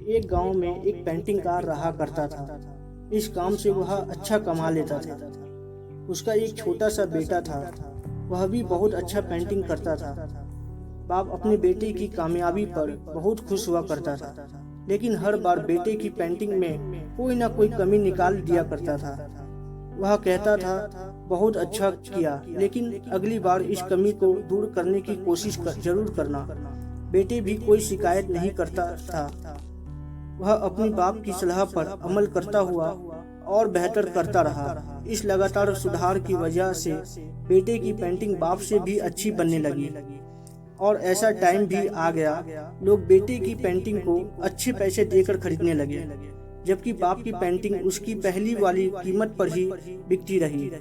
एक गांव में एक पेंटिंग कार रहा करता था। इस काम से वह अच्छा कमा लेता था। उसका एक छोटा सा बेटा था, वह भी बहुत अच्छा पेंटिंग करता था। बाप अपने बेटे की कामयाबी पर बहुत खुश हुआ करता था, लेकिन हर बार बेटे की पेंटिंग में कोई ना कोई कमी निकाल दिया करता था। वह कहता था, बहुत अच्छा किया, लेकिन अगली बार इस कमी को दूर करने की कोशिश जरूर करना। बेटे भी कोई शिकायत नहीं करता था। वह अपनी बाप की सलाह पर अमल करता हुआ और बेहतर करता रहा। इस लगातार सुधार की वजह से बेटे की पेंटिंग बाप से भी अच्छी बनने लगी। और ऐसा टाइम भी आ गया, लोग बेटे की पेंटिंग को अच्छे पैसे देकर खरीदने लगे, जबकि बाप की पेंटिंग उसकी पहली वाली कीमत पर ही बिकती रही।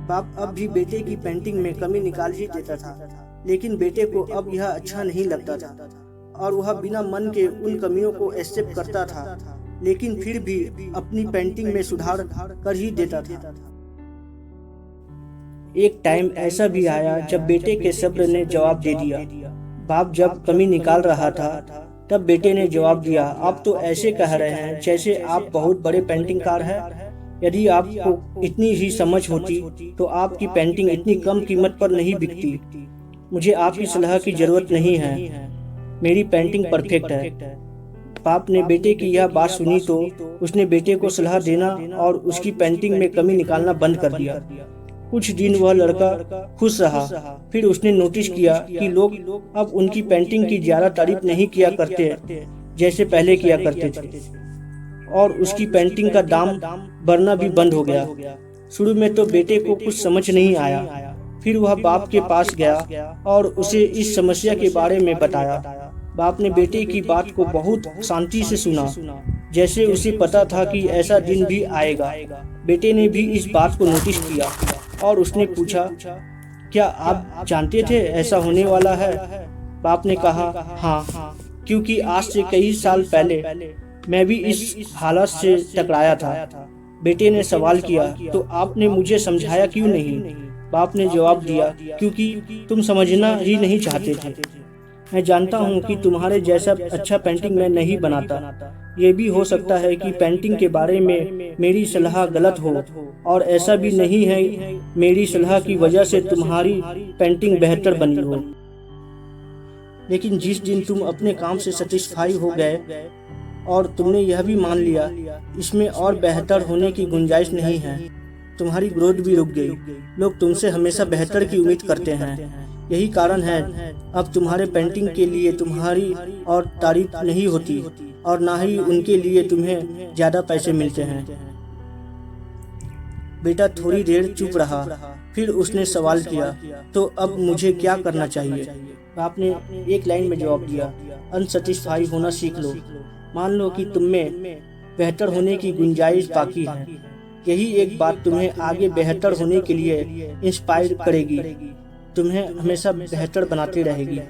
बाप अब भी बेटे की पेंटिंग में कमी निकाल ही देता था, लेकिन बेटे को अब यह अच्छा नहीं लगता था और वह बिना मन के उन कमियों को एक्सेप्ट करता था, लेकिन फिर भी अपनी पेंटिंग में सुधार कर ही देता था। एक टाइम ऐसा भी आया जब बेटे के सब्र ने जवाब दे दिया। बाप जब कमी निकाल रहा था, तब बेटे ने जवाब दिया, आप तो ऐसे कह रहे हैं जैसे आप बहुत बड़े पेंटिंगकार हैं। यदि आपको इतनी ही समझ होती तो आपकी पेंटिंग इतनी कम कीमत पर नहीं बिकती। मुझे आपकी सलाह की जरूरत नहीं है, मेरी पेंटिंग परफेक्ट है। बाप ने बेटे की यह बात सुनी तो उसने बेटे को सलाह देना और उसकी पेंटिंग में कमी निकालना बंद कर दिया। कुछ दिन वह लड़का खुश रहा। फिर उसने नोटिस किया कि लोग अब उनकी पेंटिंग की ज्यादा तारीफ नहीं किया करते जैसे पहले किया करते थे, और उसकी पेंटिंग का दाम बढ़ना भी बंद हो गया। शुरू में तो बेटे को कुछ समझ नहीं आया। फिर वह बाप के पास गया और उसे इस समस्या के बारे में बताया। बाप ने बेटे की बात को बहुत शांति से सुना, जैसे उसे पता था कि ऐसा दिन भी आएगा। बेटे ने भी इस बात को नोटिस किया और उसने पूछा, क्या आप जानते थे ऐसा होने वाला है? बाप ने कहा, हाँ, क्योंकि आज से कई साल पहले मैं भी इस हालत से टकराया था। बेटे ने सवाल किया, तो आपने मुझे समझाया क्यों नहीं? बाप ने जवाब दिया, क्योंकि तुम समझना ही नहीं चाहते थे। मैं जानता हूँ कि तुम्हारे जैसा अच्छा पेंटिंग मैं नहीं बनाता। ये भी हो सकता है कि पेंटिंग के बारे में मेरी सलाह गलत हो, और ऐसा भी नहीं है मेरी सलाह की वजह से तुम्हारी पेंटिंग बेहतर बनी हो। लेकिन जिस दिन तुम अपने काम से सेटिस्फाई हो गए और तुमने यह भी मान लिया इसमें और बेहतर होने की गुंजाइश नहीं है, तुम्हारी ग्रोथ भी रुक गई। लोग तुमसे हमेशा बेहतर की उम्मीद करते हैं। यही कारण है अब तुम्हारे पेंटिंग के लिए तुम्हारी और तारीफ नहीं होती, और ना ही उनके लिए तुम्हें ज्यादा पैसे मिलते हैं। बेटा थोड़ी देर चुप रहा, फिर उसने सवाल किया, तो अब मुझे क्या करना चाहिए? आपने एक लाइन में जवाब दिया, अनसेटिस्फाई होना सीख लो। मान लो कि तुम में बेहतर होने की गुंजाइश बाकी है। यही एक बात तुम्हें आगे बेहतर होने के लिए इंस्पायर करेगी, तुम्हें हमेशा बेहतर बनाती रहेगी।